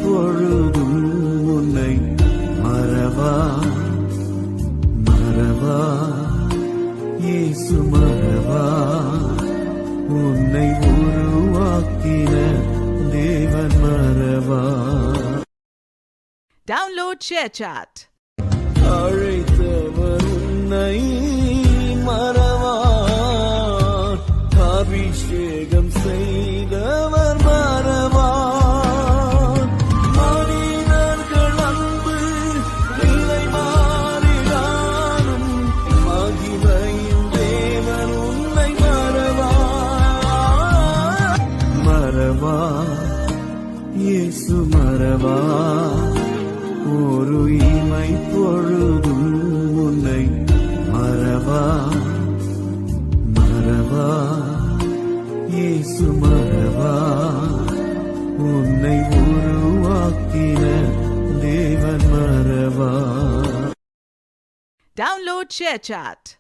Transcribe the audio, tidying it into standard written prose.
பொழுதும் உன்னை மறவா இயேசு மறவா உன்னை உருவாக்கின தேவன் மறவா. Download ShareChat. அழைத்தவர் உன்னை மறவார், அபிஷேகம் செய்தவர் மறவார். மனிதர்கள் அன்பு நிலை மாறினாலும் மகிமையின் தேவன் உன்னை மறவார். இயேசு மறவார், ஒரு இமை பொழுதும் உன்னை மறவா இயேசு மறவா உன்னை உருவாக்கின தேவன் மறவா. Download ShareChat.